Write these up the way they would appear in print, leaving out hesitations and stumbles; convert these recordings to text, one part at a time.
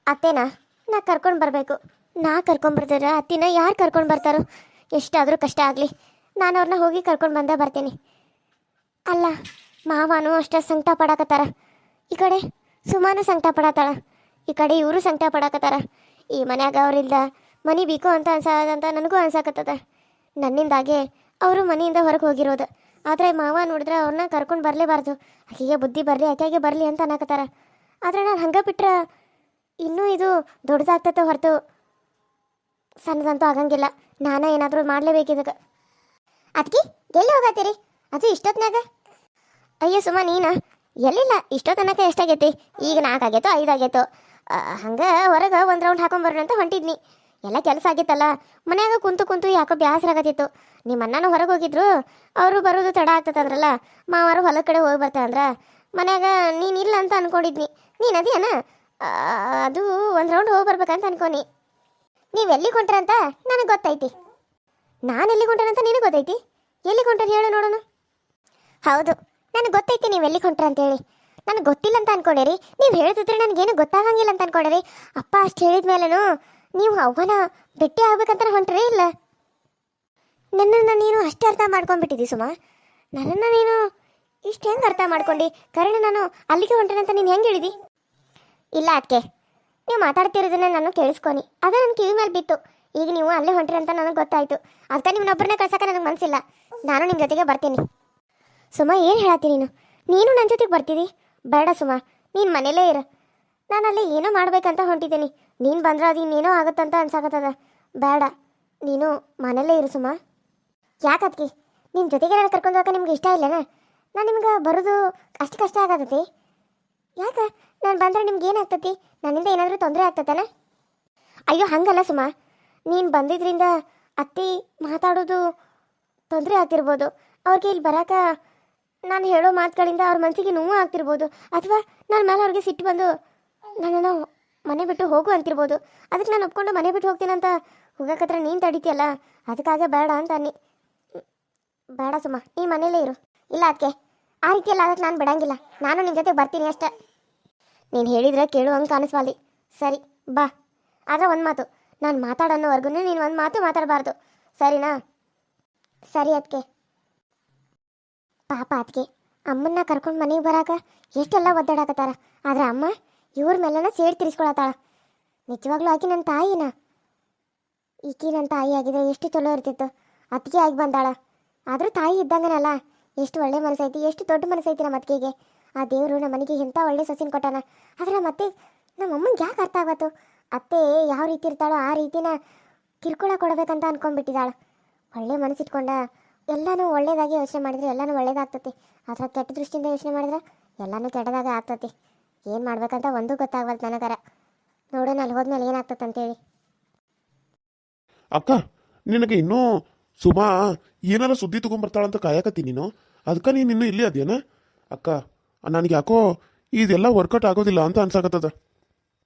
ಅತ್ತೆನಾ ನಾ ಕರ್ಕೊಂಡು ಬರಬೇಕು. ನಾ ಕರ್ಕೊಂಬರ್ತಾರ ಅತ್ತಿನ ಯಾರು ಕರ್ಕೊಂಡು ಬರ್ತಾರೋ? ಎಷ್ಟಾದರೂ ಕಷ್ಟ ಆಗಲಿ, ನಾನು ಅವ್ರನ್ನ ಹೋಗಿ ಕರ್ಕೊಂಡು ಬಂದೇ ಬರ್ತೀನಿ. ಅಲ್ಲ, ಮಾವನು ಅಷ್ಟೇ ಸಂಕಟ ಪಡಾಕತ್ತಾರ, ಈ ಕಡೆ ಸುಮಾನು ಸಂಕಟ ಪಡತ್ತಾಳ, ಈ ಕಡೆ ಇವರು ಸಂಕಟ ಪಡಾಕತ್ತಾರ. ಈ ಮನ್ಯಾಗ ಅವರಿಲ್ದ ಮನೆ ಬೇಕು ಅಂತ ಅನ್ಸದಂತ ನನಗೂ ಅನ್ಸಾಕತ್ತದ. ನನ್ನಿಂದಾಗೆ ಅವರು ಮನೆಯಿಂದ ಹೊರಗೆ ಹೋಗಿರೋದು. ಆದರೆ ಮಾವ ನೋಡಿದ್ರೆ ಅವ್ರನ್ನ ಕರ್ಕೊಂಡು ಬರಲೇಬಾರ್ದು, ಆಕೆಗೆ ಬುದ್ಧಿ ಬರಲಿ, ಆಕೆಗೆ ಬರಲಿ ಅಂತ ಅನ್ನಕತ್ತಾರ. ಆದರೆ ನಾನು ಹಂಗೆ ಬಿಟ್ರೆ ಇನ್ನೂ ಇದು ದೊಡ್ಡದಾಗ್ತೈತೆ ಹೊರತು ಸಣ್ಣದಂತೂ ಆಗಂಗಿಲ್ಲ. ನಾನೇ ಏನಾದರೂ ಮಾಡಲೇಬೇಕಿದಕ್ಕೆ. ಅದಕ್ಕೆ ಎಲ್ಲಿ ಹೋಗತ್ತೀರಿ ಅದು ಇಷ್ಟೊತ್ತಿನಾಗ? ಅಯ್ಯೋ ಸುಮ್ಮ ನೀನು ಎಲ್ಲಿಲ್ಲ, ಇಷ್ಟೊತ್ತನಕ ಎಷ್ಟಾಗೈತಿ? ಈಗ 4 ಆಗೈತೋ 5 ಆಗೈತೋ. ಹಂಗೆ ಹೊರಗೆ ಒಂದು ರೌಂಡ್ ಹಾಕೊಂಬರೋಣ ಅಂತ ಹೊಂಟಿದ್ನಿ. ಎಲ್ಲ ಕೆಲಸ ಆಗಿತ್ತಲ್ಲ, ಮನ್ಯಾಗ ಕುಂತು ಯಾಕೋ ಬೇಸರ ಆಗತ್ತಿತ್ತು. ನಿಮ್ಮ ಅಣ್ಣನೂ ಹೊರಗೆ ಹೋಗಿದ್ರು, ಅವರು ಬರೋದು ತಡ ಆಗ್ತದಂದ್ರಲ್ಲ, ಮಾವಾರು ಹೊಲದ ಕಡೆ ಹೋಗಿ ಬರ್ತಾರಂದ್ರ ಮನ್ಯಾಗ ನೀನಿಲ್ಲ ಅಂತ ಅನ್ಕೊಂಡಿದ್ನಿ. ನೀನು ಅದೇನ ಅದು ಒಂದು ರೌಂಡ್ ಹೋಗಿ ಬರ್ಬೇಕಂತ ಅನ್ಕೊನಿ. ನೀವು ಎಲ್ಲಿಗೆ ಹೊಂಟ್ರಂತ ನನಗೆ ಗೊತ್ತೈತಿ. ನಾನು ಎಲ್ಲಿಗೆ ಹೊಂಟ್ರಂತ ನಿನಗೆ ಗೊತ್ತೈತಿ? ಎಲ್ಲಿಗೆ ಹೊಂಟ್ರಿ ಹೇಳು ನೋಡೋಣ. ಹೌದು, ನನಗೆ ಗೊತ್ತೈತಿ ನೀವು ಎಲ್ಲಿಗೆ ಹೊಂಟ್ರ ಅಂತೇಳಿ. ನನಗೆ ಗೊತ್ತಿಲ್ಲ ಅಂತ ಅನ್ಕೊಂಡಿರಿ, ನೀವು ಹೇಳ್ತಿದ್ರೆ ನನಗೇನು ಗೊತ್ತಾಗಂಗಿಲ್ಲ ಅಂತ ಅನ್ಕೊಂಡಿರಿ. ಅಪ್ಪ ಅಷ್ಟು ಹೇಳಿದ ಮೇಲೂ ನೀವು ಅವ್ವನ ಭೇಟಿ ಆಗ್ಬೇಕಂತ ಹೊಂಟ್ರಿ ಇಲ್ಲ? ನನ್ನನ್ನು ನೀನು ಅಷ್ಟು ಅರ್ಥ ಮಾಡ್ಕೊಂಡ್ಬಿಟ್ಟಿದ್ದಿ ಸುಮಾ. ನನ್ನನ್ನು ನೀನು ಇಷ್ಟು ಹೆಂಗೆ ಅರ್ಥ ಮಾಡ್ಕೊಂಡು ಕರೆಣ ನಾನು ಅಲ್ಲಿಗೆ ಹೊಂಟೇನಂತ ನೀನು ಹೆಂಗೆ ಹೇಳಿದಿ? ಇಲ್ಲ ಅದಕ್ಕೆ ನೀವು ಮಾತಾಡ್ತಿರೋದನ್ನ ನಾನು ಕೇಳಿಸ್ಕೊನಿ, ಅದೇ ನನ್ನ ಕಿವಿ ಮೇಲೆ ಬಿತ್ತು. ಈಗ ನೀವು ಅಲ್ಲೇ ಹೊಂಟ್ರಿ ಅಂತ ನನಗೆ ಗೊತ್ತಾಯಿತು. ಅದಕ್ಕೆ ನಿಮ್ಮನ್ನೊಬ್ಬರನ್ನ ಕಳ್ಸೋಕೆ ನನಗೆ ಮನಸ್ಸಿಲ್ಲ. ನಾನು ನಿಮ್ಮ ಜೊತೆಗೆ ಬರ್ತೀನಿ. ಸುಮಾ ಏನು ಹೇಳತ್ತಿ ನೀನು ನನ್ನ ಜೊತೆಗೆ ಬರ್ತೀರಿ? ಬೇಡ ಸುಮಾ, ನೀನು ಮನೇಲೇ ಇರು. ನಾನು ಅಲ್ಲಿ ಏನೋ ಮಾಡ್ಬೇಕಂತ ಹೊಂಟಿದ್ದೀನಿ. ನೀನು ಬಂದ್ರೆ ಅದು ಇನ್ನೇನೋ ಆಗುತ್ತಂತ ಅನ್ಸಾಕತ್ತದ. ಬೇಡ, ನೀನು ಮನೇಲೇ ಇರು ಸುಮಾ. ಯಾಕತ್ಕಿ ನಿಮ್ಮ ಜೊತೆಗೆ ನಾನು ಕರ್ಕೊಂಡು ಹೋಗೋಕೆ ನಿಮ್ಗೆ ಇಷ್ಟ ಇಲ್ಲನಾ? ನಾನು ನಿಮ್ಗೆ ಬರೋದು ಅಷ್ಟು ಕಷ್ಟ ಆಗತ್ತೈತಿ. ಯಾಕೆ ನಾನು ಬಂದರೆ ನಿಮ್ಗೆ ಏನಾಗ್ತತಿ? ನನ್ನಿಂದ ಏನಾದರೂ ತೊಂದರೆ ಆಗ್ತತನ? ಅಯ್ಯೋ ಹಂಗಲ್ಲ ಸುಮಾ, ನೀನು ಬಂದಿದ್ರಿಂದ ಅತ್ತಿ ಮಾತಾಡೋದು ತೊಂದರೆ ಆಗ್ತಿರ್ಬೋದು. ಅವ್ರಿಗೆ ಇಲ್ಲಿ ಬರಾಕ ನಾನು ಹೇಳೋ ಮಾತುಗಳಿಂದ ಅವ್ರ ಮನಸ್ಸಿಗೆ ನೋವು ಆಗ್ತಿರ್ಬೋದು. ಅಥವಾ ನನ್ನ ಮೇಲೆ ಅವ್ರಿಗೆ ಸಿಟ್ಟು ಬಂದು ನನ್ನನ್ನು ಮನೆ ಬಿಟ್ಟು ಹೋಗು ಅಂತಿರ್ಬೋದು. ಅದಕ್ಕೆ ನಾನು ಒಪ್ಕೊಂಡು ಮನೆ ಬಿಟ್ಟು ಹೋಗ್ತೀನಂತ ಹೋಗಕತ್ರ ನೀನು ತಡಿತೀಯಲ್ಲ, ಅದಕ್ಕಾಗೆ ಬೇಡ ಅಂತ ಅನ್ನಿ. ಬೇಡ ಸುಮ್ಮ, ನೀ ಮನೇಲೇ ಇರು. ಇಲ್ಲ ಅದಕ್ಕೆ ಆ ರೀತಿಯಲ್ಲ ಆಗಕ್ಕೆ ನಾನು ಬಿಡಂಗಿಲ್ಲ. ನಾನು ನಿನ್ನ ಜೊತೆ ಬರ್ತೀನಿ ಅಷ್ಟೇ. ನೀನು ಹೇಳಿದರೆ ಕೇಳುವಂಗೆ ಕಾಣಿಸ್ವಾಲಿ. ಸರಿ ಬಾ, ಆದರೆ ಒಂದು ಮಾತು, ನಾನು ಮಾತಾಡೋವರೆಗೂ ನೀನು ಒಂದು ಮಾತು ಮಾತಾಡಬಾರ್ದು, ಸರಿನಾ? ಸರಿ ಅದಕ್ಕೆ. ಪಾಪ ಅದಕ್ಕೆ ಅಮ್ಮನ್ನ ಕರ್ಕೊಂಡು ಮನೆಗೆ ಬರಾಕ ಎಷ್ಟೆಲ್ಲ ಒದ್ದಾಡಕತ್ತಾರ. ಆದರೆ ಅಮ್ಮ ಇವ್ರ ಮೇಲೆನ ಸೇಡ್ ತಿರ್ಸ್ಕೊಳತ್ತಾಳ. ನಿಜವಾಗ್ಲೂ ಆಕಿ ನನ್ನ ತಾಯಿನ. ಈಕಿ ನನ್ನ ತಾಯಿ ಆಗಿದ್ರೆ ಎಷ್ಟು ಚಲೋ ಇರ್ತಿತ್ತು. ಅತ್ತಿಗೆ ಆಗಿ ಬಂದಾಳ, ಆದರೂ ತಾಯಿ ಇದ್ದಂಗನಲ್ಲ. ಎಷ್ಟು ಒಳ್ಳೆ ಮನಸ್ಸೈತಿ, ಎಷ್ಟು ದೊಡ್ಡ ಮನಸ್ಸೈತಿ ನಮ್ಮ ಅತ್ತಿಗೆಗೆ. ಆ ದೇವರು ನಮ್ಮ ಮನೆಗೆ ಎಂಥ ಒಳ್ಳೆ ಸೊಸಿನ ಕೊಟ್ಟಾನ. ಆದರೆ ಮತ್ತೆ ನಮ್ಮ ಅಮ್ಮಂಗೆ ಯಾಕೆ ಅರ್ಥ ಆಗತ್ತು? ಅತ್ತೆ ಯಾವ ರೀತಿ ಇರ್ತಾಳೋ ಆ ರೀತಿನ ಕಿರ್ಕೊಳ ಕೊಡಬೇಕಂತ ಅನ್ಕೊಂಡ್ಬಿಟ್ಟಿದ್ದಾಳ. ಒಳ್ಳೆ ಮನಸ್ಸಿಟ್ಕೊಂಡ ಎಲ್ಲನೂ ಒಳ್ಳೇದಾಗಿ ಯೋಚನೆ ಮಾಡಿದ್ರೆ ಎಲ್ಲನೂ ಒಳ್ಳೇದಾಗ್ತತಿ. ಆದರೆ ಕೆಟ್ಟ ದೃಷ್ಟಿಯಿಂದ ಯೋಚನೆ ಮಾಡಿದ್ರೆ ಎಲ್ಲನೂ ಕೆಟ್ಟದಾಗ ಆಗ್ತತಿ. ಏನು ಮಾಡ್ಬೇಕಂತ ಒಂದೂ ಗೊತ್ತಾಗವಲ್ದು ನನಗರ. ನೋಡೋಣ ಅಲ್ಲಿ ಹೋದ್ಮೇಲೆ ಏನಾಗ್ತತ್ತಂತೇಳಿ. ಅಕ್ಕ, ನಿನಗೆ ಇನ್ನೂ ಸುಮಾ ಏನಾರ ಸುದ್ದಿ ತೊಗೊಂಬರ್ತಾಳಂತ ಕಾಯಕತ್ತಿ ನೀನು. ಅದಕ್ಕೆ ನೀನು ಇನ್ನೂ ಇಲ್ಲಿ ಅದೇನ? ಅಕ್ಕ, ನನಗೆ ಯಾಕೋ ಇದೆಲ್ಲ ವರ್ಕೌಟ್ ಆಗೋದಿಲ್ಲ ಅಂತ ಅನ್ಸಾಕತ್ತದ.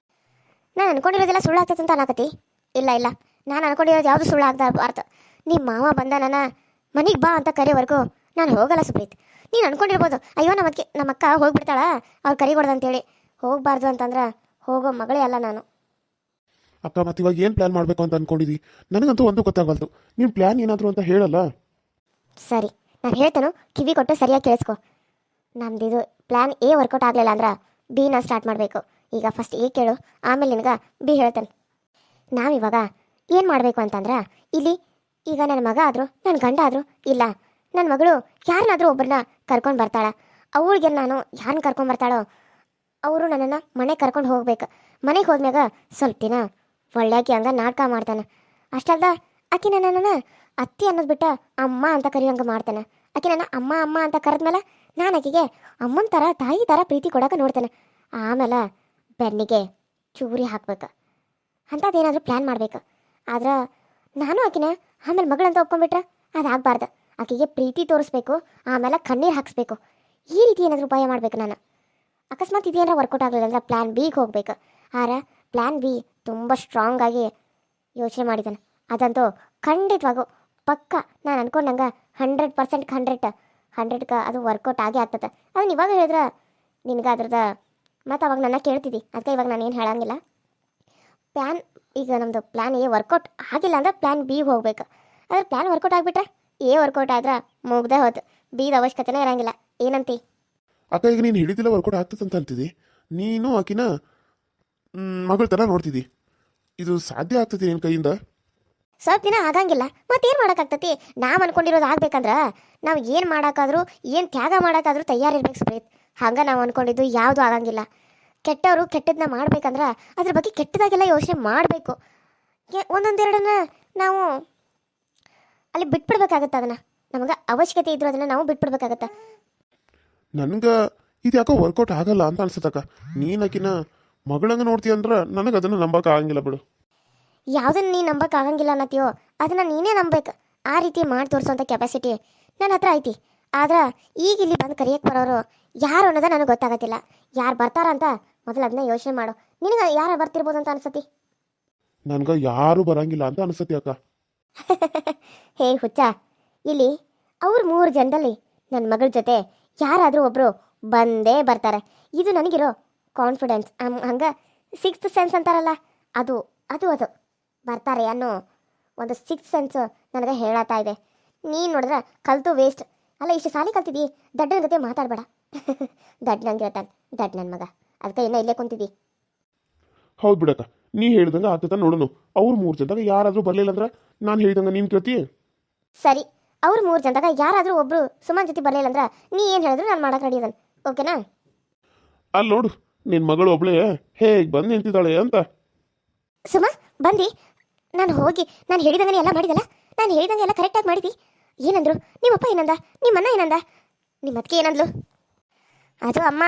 ನಾನು ಅನ್ಕೊಂಡಿರೋದೆಲ್ಲ ಸುಳ್ಳು ಆಗ್ತದೆ ಅಂತ ಅನ್ನಕತ್ತಿ? ಇಲ್ಲ ಇಲ್ಲ, ನಾನು ಅನ್ಕೊಂಡಿರೋದು ಯಾವುದು ಸುಳ್ಳು ಆಗಬಾರ್ದು. ನಿಮ್ಮ ಮಾವ ಬಂದ ನನ್ನ ಮನೆಗೆ ಬಾ ಅಂತ ಕರೆಯವರೆಗೂ ನಾನು ಹೋಗಲ್ಲ ಸುಪ್ರೀತ್. ನೀನು ಅನ್ಕೊಂಡಿರ್ಬೋದು, ಅಯ್ಯೋ ನಮ್ಮ ಅಕ್ಕ ಹೋಗ್ಬಿಡ್ತಾಳ ಅವ್ರು ಕರಿಗೊಡ್ದು ಅಂತೇಳಿ. ಹೋಗಬಾರ್ದು ಅಂತಂದ್ರೆ ಹೋಗೋ ಮಗಳೇ ಅಲ್ಲ ನಾನು. ಅಕ್ಕ, ಮತ್ತೆ ಇವಾಗ ಏನು ಪ್ಲ್ಯಾನ್ ಮಾಡಬೇಕು ಅಂತ ಅನ್ಕೊಂಡಿದ್ದಿ? ನನಗಂತೂ ಒಂದು ಗೊತ್ತಾಗಲ್ದು. ನೀನು ಪ್ಲ್ಯಾನ್ ಏನಾದರೂ ಅಂತ ಹೇಳಲ್ಲ. ಸರಿ, ನಾನು ಹೇಳ್ತೇನೆ, ಕಿವಿ ಕೊಟ್ಟು ಸರಿಯಾಗಿ ಕೇಳಿಸ್ಕೊ. ನಮ್ದಿದು ಪ್ಲ್ಯಾನ್ ಎ ವರ್ಕೌಟ್ ಆಗಲಿಲ್ಲ ಅಂದ್ರೆ ಬಿ ನಾನು ಸ್ಟಾರ್ಟ್ ಮಾಡಬೇಕು. ಈಗ ಫಸ್ಟ್ ಎ ಕೇಳು, ಆಮೇಲೆ ನಿನಗೆ ಬಿ ಹೇಳ್ತೇನೆ. ನಾವಿವಾಗ ಏನು ಮಾಡಬೇಕು ಅಂತಂದ್ರೆ, ಇಲ್ಲಿ ಈಗ ನನ್ನ ಮಗ ಆದರೂ ನನ್ನ ಗಂಡ ಆದರೂ ಇಲ್ಲ, ನನ್ನ ಮಗಳು ಯಾರನ್ನಾದರೂ ಒಬ್ಬರನ್ನ ಕರ್ಕೊಂಡು ಬರ್ತಾಳ. ಅವಳಿಗೆ ನಾನು ಯಾರನ್ನ ಕರ್ಕೊಂಡು ಬರ್ತಾಳೋ ಅವರು ನನ್ನನ್ನು ಮನೆಗೆ ಕರ್ಕೊಂಡು ಹೋಗ್ಬೇಕು. ಮನೆಗೆ ಹೋದ್ಮ್ಯಾಗ ಸ್ವಲ್ಪ ದಿನ ಒಳ್ಳೆಯಾಕಿ ಹಂಗೆ ನಾಟಕ ಮಾಡ್ತಾನೆ. ಅಷ್ಟಲ್ದ ಆಕೆ ನನ್ನನ್ನು ಅತ್ತಿ ಅನ್ನೋದು ಬಿಟ್ಟು ಅಮ್ಮ ಅಂತ ಕರೆಯೋಂಗೆ ಮಾಡ್ತಾನೆ. ಆಕೆ ನನ್ನ ಅಮ್ಮ ಅಮ್ಮ ಅಂತ ಕರೆದ್ಮೇಲೆ ನಾನು ಆಕೆಗೆ ಅಮ್ಮನ ಥರ ತಾಯಿ ಥರ ಪ್ರೀತಿ ಕೊಡೋಕೆ ನೋಡ್ತಾನೆ. ಆಮೇಲೆ ಬೆನ್ನಿಗೆ ಚೂರಿ ಹಾಕ್ಬೇಕು ಅಂಥದ್ದೇನಾದರೂ ಪ್ಲ್ಯಾನ್ ಮಾಡ್ಬೇಕು. ಆದ್ರೆ ನಾನು ಆಕಿನ ಆಮೇಲೆ ಮಗಳಂತ ಒಪ್ಕೊಂಡ್ಬಿಟ್ರೆ ಅದಾಗಬಾರ್ದು. ಆಕೆಗೆ ಪ್ರೀತಿ ತೋರಿಸ್ಬೇಕು, ಆಮೇಲೆ ಕಣ್ಣೀರು ಹಾಕಿಸ್ಬೇಕು. ಈ ರೀತಿ ಏನಾದರೂ ಉಪಾಯ ಮಾಡಬೇಕು ನಾನು. ಅಕಸ್ಮಾತ್ ಇದೇನಾರ ವರ್ಕೌಟ್ ಆಗಲಿಲ್ಲ ಅಂದ್ರೆ ಪ್ಲ್ಯಾನ್ ಬಿಗೆ ಹೋಗ್ಬೇಕು. ಆದ್ರೆ ಪ್ಲ್ಯಾನ್ ಬಿ ತುಂಬ ಸ್ಟ್ರಾಂಗ್ ಆಗಿ ಯೋಚನೆ ಮಾಡಿದ್ದಾನೆ. ಅದಂತೂ ಖಂಡಿತವಾಗೂ ಪಕ್ಕ ನಾನು ಅನ್ಕೊಂಡಂಗೆ 100% 100ಕ್ಕೆ ಅದು ವರ್ಕೌಟ್ ಆಗೇ ಆಗ್ತದೆ. ಅದನ್ನ ಇವಾಗ ಹೇಳಿದ್ರೆ ನಿನಗೆ ಅದ್ರದ್ದು ಮತ್ತು ಅವಾಗ ನನ್ನ ಕೇಳ್ತಿದ್ದಿ, ಅದಕ್ಕೆ ಇವಾಗ ನಾನು ಏನು ಹೇಳಂಗಿಲ್ಲ. ಪ್ಲ್ಯಾನ್ ಈಗ ನಮ್ಮದು ಪ್ಲ್ಯಾನ್ ಎ ವರ್ಕೌಟ್ ಆಗಿಲ್ಲ ಅಂದ್ರೆ ಪ್ಲ್ಯಾನ್ ಬಿ ಹೋಗ್ಬೇಕು. ಅದ್ರ ಪ್ಲ್ಯಾನ್ ವರ್ಕೌಟ್ ಆಗಿಬಿಟ್ರೆ ಎ ವರ್ಕೌಟ್ ಆದ್ರೆ ಮುಗ್ದೇ ಹೋತು, ಬಿದ ಅವಶ್ಯಕತೆನೇ ಇರಂಗಿಲ್ಲ. ಏನಂತಿ? ಅಕ್ಕ ಈಗ ನೀನು ಹಿಡಿದಿಲ್ಲ ವರ್ಕೌಟ್ ಆಗ್ತದಂತ ಅಂತಿದ್ದಿ, ನೀನು ಆಕಿನ ಮಗಳ ಥರ ನೋಡ್ತಿದ್ದಿ. ಇದು ಸಾಧ್ಯ ಆಗ್ತದೆ ನಿನ್ನ ಕೈಯಿಂದ? ಸ್ವಲ್ಪ ದಿನ ಆಗಂಗಿಲ್ಲ, ಮತ್ತೇನು ಮಾಡೋಕ್ಕಾಗ್ತತಿ? ನಾವು ಅನ್ಕೊಂಡಿರೋದು ಆಗ್ಬೇಕಂದ್ರೆ ನಾವು ಏನು ಮಾಡೋಕ್ಕಾದ್ರೂ ಏನು ತ್ಯಾಗ ಮಾಡೋಕ್ಕಾದ್ರೂ ತಯಾರಿರ್ಬೇಕು ಸುಪ್ರೀತ್. ಹಂಗೆ ನಾವು ಅಂದ್ಕೊಂಡಿದ್ದು ಯಾವುದೂ ಆಗಂಗಿಲ್ಲ. ಕೆಟ್ಟವರು ಕೆಟ್ಟದನ್ನ ಮಾಡ್ಬೇಕಂದ್ರೆ ಅದ್ರ ಬಗ್ಗೆ ಕೆಟ್ಟದಾಗೆಲ್ಲ ಯೋಚನೆ ಮಾಡಬೇಕು. ಒಂದೊಂದೆರಡನ್ನ ನಾವು ಅಲ್ಲಿ ಬಿಟ್ಬಿಡ್ಬೇಕಾಗತ್ತೆ. ಅದನ್ನು ನಮಗೆ ಅವಶ್ಯಕತೆ ಇದ್ರೂ ಅದನ್ನು ನಾವು ಬಿಟ್ಬಿಡ್ಬೇಕಾಗತ್ತೆ. ನನಗೆ ಇದು ಯಾಕೋ ವರ್ಕೌಟ್ ಆಗಲ್ಲ ಅಂತ ಅನ್ಸತ್ತಕ್ಕ. ನೀನು ಆಕಿನ ಮಗಳಂಗೆ ನೋಡ್ತೀಯ ಅಂದ್ರೆ ನನಗೆ ಅದನ್ನು ನಂಬಕ್ಕೆ ಆಗಂಗಿಲ್ಲ ಬಿಡು. ಯಾವುದನ್ನು ನೀನು ನಂಬಕ್ಕೆ ಆಗಂಗಿಲ್ಲ ಅನ್ನತ್ತೀಯೋ ಅದನ್ನು ನೀನೇ ನಂಬಬೇಕು. ಆ ರೀತಿ ಮಾಡಿ ತೋರಿಸೋಂಥ ಕೆಪಾಸಿಟಿ ನನ್ನ ಹತ್ರ ಐತಿ. ಆದ್ರೆ ಈಗ ಇಲ್ಲಿ ಬಂದು ಕರಿಯಕ್ಕೆ ಬರೋರು ಯಾರು ಅನ್ನೋದ ನನಗೆ ಗೊತ್ತಾಗತ್ತಿಲ್ಲ. ಯಾರು ಬರ್ತಾರಂತ ಮೊದಲು ಅದನ್ನ ಯೋಚನೆ ಮಾಡು. ನಿನಗೆ ಯಾರು ಬರ್ತಿರ್ಬೋದು ಅಂತ ಅನ್ಸತಿ? ನನಗೆ ಯಾರು ಬರಂಗಿಲ್ಲ ಅಂತ ಅನ್ಸತಿ ಅಕ್ಕ. ಹೇ ಹುಚ್ಚ, ಇಲ್ಲಿ ಅವ್ರ 3 ಜನದಲ್ಲಿ ನನ್ನ ಮಗಳ ಜೊತೆ ಯಾರಾದರೂ ಒಬ್ಬರು ಬಂದೇ ಬರ್ತಾರೆ. ಇದು ನನಗಿರೋ ಕಾನ್ಫಿಡೆನ್ಸ್. ಹಂಗೆ 6th ಸೆನ್ಸ್ ಅಂತಾರಲ್ಲ, ಅದು ಅದು ಅದು ಬರ್ತಾರೆ ಅನ್ನೋ ಒಂದು 6th ಸೆನ್ಸ್ ನನಗೆ ಹೇಳತ್ತಾ ಇದೆ. ನೀನು ನೋಡಿದ್ರೆ ಕಲ್ತು ವೇಸ್ಟ್. ಅಲ್ಲ, ಇಷ್ಟು ಸಾಲಿ ಕಲ್ತಿದ್ದಿ, ದಡ್ಡನ ಜೊತೆ ಮಾತಾಡಬೇಡ. ದಡ್ಡ ನಂಗಿರತ್ತಾನೆ, ದಡ್ಡ ನನ್ನ ಮಗ. ಅದಕ್ಕೆ ಇನ್ನೂ ಇಲ್ಲೇ ಕುಂತಿದ್ದಿ. ಹೌದು ಬಿಡಕ್ಕ, ನೀ ಹೇಳ್ದಂಗೆ ಆಗ್ತದ ನೋಡೋಣ. ಅವ್ರು 3 ಜನದಾಗ ಯಾರಾದರೂ ಬರಲಿಲ್ಲ ಅಂದ್ರೆ ನಾನು ಹೇಳ್ದಂಗೆ ನೀನು ಕೇಳ್ತಿ? ಸರಿ, ಅವ್ರು 3 ಜನದಾಗ ಯಾರಾದರೂ ಒಬ್ರು ಸುಮನ್ ಜೊತೆ ಬರಲಿಲ್ಲ ಅಂದ್ರೆ ನೀ ಏನು ಹೇಳಿದ್ರು ನಾನು ಮಾಡಕ್ಕೆ ರೆಡಿ ಅದನ್ನು. ಓಕೆನಾ? ಅಲ್ಲಿ ನೋಡು, ನಿನ್ನ ಮಗಳು ಒಬ್ಳೆ ಹೇಗೆ ಬಂದು ನಿಂತಿದ್ದಾಳೆ ಅಂತ. ಸುಮ ಬಂದು ನಾನು ಹೋಗಿ ನಾನು ಹೇಳಿದಂಗೆ ಎಲ್ಲ ಮಾಡಿದಲ್ಲ, ನಾನು ಹೇಳಿದಂಗೆ ಎಲ್ಲ ಕರೆಕ್ಟಾಗಿ ಮಾಡಿದಿ. ಏನಂದ್ರು ನಿಮ್ಮಪ್ಪ? ಏನಂದ ನಿಮ್ಮಣ್ಣ? ಏನಂದ ನಿಮ್ಮ ಅತ್ತಿಗೆ? ಏನಂದ್ಲು? ಅದು ಅಮ್ಮ,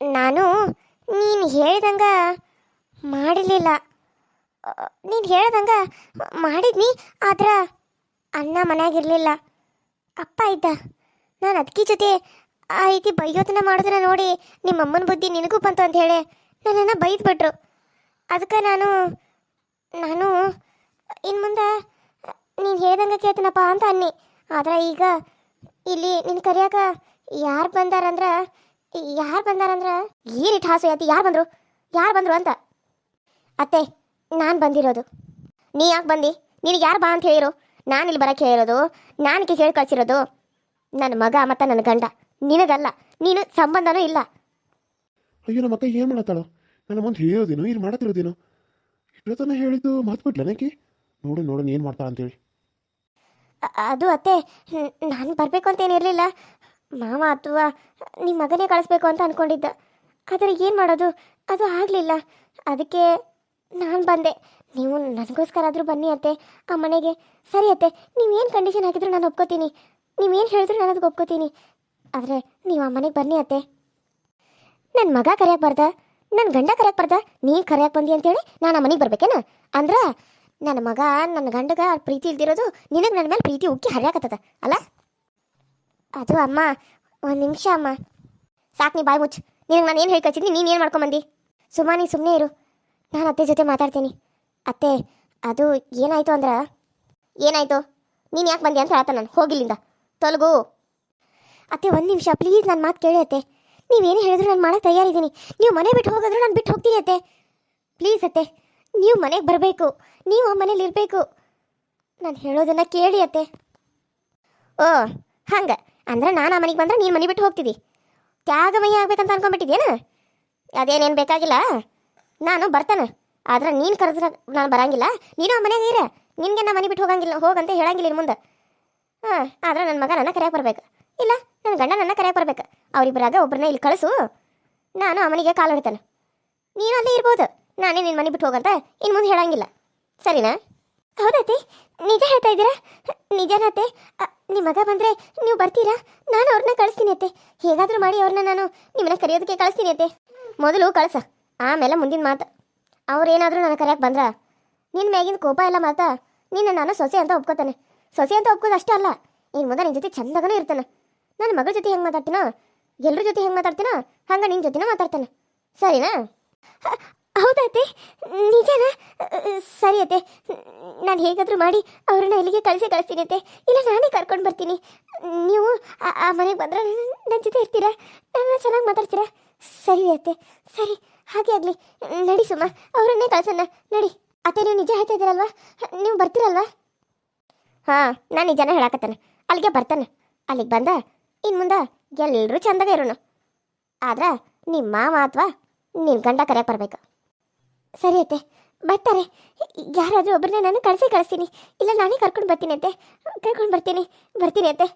ನಾನು ನೀನು ಹೇಳ್ದಂಗೆ ಮಾಡಿರಲಿಲ್ಲ. ನೀನು ಹೇಳ್ದಂಗೆ ಮಾಡಿದ್ನಿ, ಆದ್ರೆ ಅಣ್ಣ ಮನೆಯಾಗಿರಲಿಲ್ಲ, ಅಪ್ಪ ಇದ್ದ. ನಾನು ಅದಕ್ಕೆ ಜೊತೆ ಆ ರೀತಿ ಬೈಯೋದನ್ನ ಮಾಡೋದನ್ನ ನೋಡಿ ನಿಮ್ಮಮ್ಮನ ಬುದ್ಧಿ ನಿನಗೂ ಬಂತು ಅಂತ ಹೇಳಿ ನನ್ನನ್ನು ಬೈದ್ಬಿಟ್ರು. ಅದಕ್ಕೆ ನಾನು ಇನ್ನು ಮುಂದೆ ನೀನು ಹೇಳ್ದಂಗೆ ಕೇಳ್ತೀನಪ್ಪ ಅಂತ ಅನ್ನಿ. ಆದ್ರೆ ಈಗ ಇಲ್ಲಿ ನಿನ್ನ ಕರಿಯಾಕ ಯಾರು ಬಂದಾರಂದ್ರೆ ಏನಿಟ್ಟು ಹಾಸು ಆಯ್ತು. ಯಾರು ಬಂದರು ಅಂತ. ಅತ್ತೆ, ನಾನು ಬಂದಿರೋದು. ನೀ ಯಾಕೆ ಬಂದು? ನಿನಗೆ ಯಾರು ಬಾ ಅಂತ ಹೇಳಿರು? ನಾನು ಇಲ್ಲಿ ಬರೋಕ್ಕೆ ಹೇಳಿರೋದು, ನಾನಕ್ಕೆ ಹೇಳಿ ಕಳಿಸಿರೋದು ನನ್ನ ಮಗ ಮತ್ತು ನನ್ನ ಗಂಡ, ನಿನಗಲ್ಲ. ನೀನು ಸಂಬಂಧನೂ ಇಲ್ಲ. ಅಯ್ಯೋ, ನಮ್ಮ ಅಕ್ಕ ಏನು ಮಾಡತ್ತಾಳು? ನನ್ನ ಮುಂದೆ ಹೇಳಿರೋದೇನು, ಇದು ಮಾಡತ್ತಿರೋದೇನು? ಇಷ್ಟೊತ್ತನ ಹೇಳಿದ್ದು ಮಾತ್ಬಿಟ್ಲ ನಾಕಿ. ನೋಡು ಏನು ಮಾಡ್ತಾಳ ಅಂತೇಳಿ. ಅದು ಅತ್ತೆ, ನಾನು ಬರಬೇಕು ಅಂತೇನಿರಲಿಲ್ಲ. ಮಾವ ಅಥವಾ ನಿಮ್ಮ ಮಗನೇ ಕಳಿಸ್ಬೇಕು ಅಂತ ಅಂದ್ಕೊಂಡಿದ್ದ. ಆದರೆ ಏನು ಮಾಡೋದು, ಅದು ಆಗಲಿಲ್ಲ. ಅದಕ್ಕೆ ನಾನು ಬಂದೆ. ನೀವು ನನಗೋಸ್ಕರ ಆದರೂ ಬನ್ನಿ ಅತ್ತೆ ಆ ಮನೆಗೆ. ಸರಿ ಅತ್ತೆ, ನೀವೇನು ಕಂಡೀಷನ್ ಹಾಕಿದ್ರು ನಾನು ಒಪ್ಕೋತೀನಿ, ನೀವೇನು ಹೇಳಿದ್ರು ನಾನು ಅದಕ್ಕೆ ಒಪ್ಕೋತೀನಿ. ಆದರೆ ನೀವು ಆ ಮನೆಗೆ ಬನ್ನಿ ಅತ್ತೆ. ನನ್ನ ಮಗ ಕರೆಯಕ್ಕೆ ಬರ್ದ, ನನ್ನ ಗಂಡ ಕರೆಯಕ್ಕೆ ಬರ್ದ, ನೀನು ಕರೆಯಕ್ಕೆ ಬಂದಿ ಅಂತೇಳಿ ನಾನು ಆ ಮನೆಗೆ ಬರ್ಬೇಕೇನ? ಅಂದ್ರೆ ನನ್ನ ಮಗ ನನ್ನ ಗಂಡಗ ಪ್ರೀತಿ ಇಲ್ದಿರೋದು ನಿನಗೆ ನನ್ನ ಮೇಲೆ ಪ್ರೀತಿ ಉಕ್ಕಿ ಹರಿಯಾಕತ್ತದ ಅಲ್ಲ? ಅದು ಅಮ್ಮ, ಒಂದು ನಿಮಿಷ ಅಮ್ಮ, ಸಾಕು. ನೀ ಬಾಯ್ ಮುಚ್ಚು. ನಿನಗೆ ನಾನು ಏನು ಹೇಳಿ ಕಳ್ಸಿದ್ನಿ, ನೀನು ಏನು ಮಾಡ್ಕೊಂಬಂದು? ನೀ ಸುಮ್ಮನೆ ಇರು, ನಾನು ಅತ್ತೆ ಜೊತೆ ಮಾತಾಡ್ತೀನಿ. ಅತ್ತೆ, ಅದು ಏನಾಯಿತು ಅಂದ್ರೆ ಏನಾಯಿತು? ನೀನು ಯಾಕೆ ಬಂದಿ ಅಂತ ಹೇಳ್ತಾನೆ. ನಾನು ಹೋಗಿಲ್ಲಿಂದ ತೊಲಗು. ಅತ್ತೆ, ಒಂದು ನಿಮಿಷ ಪ್ಲೀಸ್, ನನ್ನ ಮಾತು ಕೇಳಿ ಅತ್ತೆ. ನೀವೇನು ಹೇಳಿದ್ರು ನಾನು ಮಾಡೋಕ್ಕೆ ತಯಾರಿದ್ದೀನಿ. ನೀವು ಮನೆ ಬಿಟ್ಟು ಹೋಗಿದ್ರು ನಾನು ಬಿಟ್ಟು ಹೋಗ್ತೀನಿ ಅತ್ತೆ. ಪ್ಲೀಸ್ ಅತ್ತೆ, ನೀವು ಮನೆಗೆ ಬರಬೇಕು, ನೀವು ಆ ಮನೇಲಿ ಇರಬೇಕು. ನಾನು ಹೇಳೋದನ್ನು ಕೇಳಿ ಅತ್ತೆ. ಓ ಹಂಗೆ ಅಂದ್ರೆ ನಾನು ಆ ಮನೆಗೆ ಬಂದ್ರೆ ನೀನು ಮನೆ ಬಿಟ್ಟು ಹೋಗ್ತಿದ್ದಿ, ತ್ಯಾಗಮಯ ಆಗ್ಬೇಕಂತ ಅನ್ಕೊಂಡ್ಬಿಟ್ಟಿದ್ಯೇನ? ಅದೇನೇನು ಬೇಕಾಗಿಲ್ಲ, ನಾನು ಬರ್ತಾನೆ. ಆದ್ರೆ ನೀನು ಕರೆದ್ರೆ ನಾನು ಬರಂಗಿಲ್ಲ. ನೀನು ಆ ಮನೆಗೆ ಇರ, ನಿನಗೆ ನಾ ಮನೆ ಬಿಟ್ಟು ಹೋಗಂತ ಹೇಳಂಗಿಲ್ಲ ಇನ್ನು ಮುಂದೆ. ಹಾಂ, ಆದ್ರೆ ನನ್ನ ಮಗ ನನ್ನ ಕರೆಯಕ್ಕೆ ಬರ್ಬೇಕು, ಇಲ್ಲ ನನ್ನ ಗಂಡ ನನ್ನ ಕರೆಯಕ್ಕೆ ಬರ್ಬೇಕು. ಅವರಿಬ್ಬರಾಗ ಒಬ್ಬರನ್ನ ಇಲ್ಲಿ ಕಳಿಸು, ನಾನು ಆ ಮನೆಗೆ ಕಾಲು ಹಿಡ್ತಾನೆ. ನೀನು ಅಲ್ಲೇ ಇರ್ಬೋದು, ನಾನೇ ನಿನ್ನ ಮನೆ ಬಿಟ್ಟು ಹೋಗಂತ ಇನ್ನು ಮುಂದೆ ಹೇಳಂಗಿಲ್ಲ. ಸರಿನಾ? ಹೌದತ್ತೆ, ನಿಜ ಹೇಳ್ತಾ ಇದ್ದೀರಾ? ನಿಜನತ್ತೆ? ನಿಮ್ಮ ಮಗ ಬಂದರೆ ನೀವು ಬರ್ತೀರಾ? ನಾನು ಅವ್ರನ್ನ ಕಳಿಸ್ತೀನಿ ಅತ್ತೆ. ಹೇಗಾದರೂ ಮಾಡಿ ಅವ್ರನ್ನ ನಾನು ನಿಮ್ಮನ್ನ ಕರೆಯೋದಕ್ಕೆ ಕಳಿಸ್ತೀನಿ ಅತ್ತೆ. ಮೊದಲು ಕಳಿಸ, ಆಮೇಲೆ ಮುಂದಿನ ಮಾತು. ಅವ್ರೇನಾದರೂ ನನ್ನ ಕರೆಯಕ್ಕೆ ಬಂದ್ರೆ ನಿನ್ನ ಮ್ಯಾಗಿನ ಕೋಪ ಎಲ್ಲ ಮಾತಾ ನಿನ್ನ ನಾನು ಸೊಸೆ ಅಂತ ಒಪ್ಕೋತಾನೆ. ಸೊಸೆ ಅಂತ ಒಪ್ಕೋದು ಅಷ್ಟೇ ಅಲ್ಲ, ಇನ್ನು ಮುಂದೆ ನಿನ್ನ ಜೊತೆ ಚಂದಗನೂ ಇರ್ತಾನೆ. ನನ್ನ ಮಗಳ ಜೊತೆ ಹೆಂಗೆ ಮಾತಾಡ್ತೀನೋ, ಎಲ್ಲರ ಜೊತೆ ಹೆಂಗೆ ಮಾತಾಡ್ತೀನೋ ಹಂಗೆ ನಿನ್ನ ಜೊತೆನೂ ಮಾತಾಡ್ತಾನೆ. ಸರಿನಾ? ಹೌದತ್ತೆ, ನಿಜನಾ? ಸರಿ ಅತ್ತೆ, ನಾನು ಹೇಗಾದರೂ ಮಾಡಿ ಅವ್ರನ್ನ ಇಲ್ಲಿಗೆ ಕಳಿಸ್ತೀನಿ ಅತ್ತೆ. ಇಲ್ಲ ನಾನೇ ಕರ್ಕೊಂಡು ಬರ್ತೀನಿ. ನೀವು ಆ ಮನೆಗೆ ಬಂದರೆ ನನ್ನ ಜೊತೆ ಇರ್ತೀರಾ? ನನ್ನ ಚೆನ್ನಾಗಿ ಮಾತಾಡ್ತೀರಾ? ಸರಿ ಅತ್ತೆ, ಸರಿ ಹಾಗೆ ಆಗಲಿ. ನಡಿ ಸುಮ್ಮ, ಅವರನ್ನೇ ಕಳ್ಸೋಣ. ನಡಿ. ಅತ್ತೆ, ನೀವು ನಿಜ ಹೇಳ್ತಾ ಇದ್ದೀರಲ್ವಾ? ನೀವು ಬರ್ತೀರಲ್ವಾ? ಹಾಂ, ನಾನು ನಿಜಾನೇ ಹೇಳಕತ್ತಾನೆ. ಅಲ್ಲಿಗೆ ಬರ್ತಾನೆ. ಅಲ್ಲಿಗೆ ಬಂದ ಇನ್ನು ಮುಂದೆ ಎಲ್ಲರೂ ಚಂದಾಗ ಇರೋಣ. ಆದ್ರೆ ನಿಮ್ಮ ಮಾವ ಅಥವಾ ನಿನ್ನ ಗಂಡ ಕರೆಯಕ್ಕೆ ಬರ್ಬೇಕು. ಸರಿ ಅತ್ತೆ, ಬರ್ತಾರೆ. ಯಾರಾದರೂ ಒಬ್ಬರನ್ನ ನಾನು ಕಳಿಸ್ತೀನಿ. ಇಲ್ಲ ನಾನೇ ಕರ್ಕೊಂಡು ಬರ್ತೀನಿ ಅತ್ತೆ. ಬರ್ತೀನಿ ಅತ್ತೆ.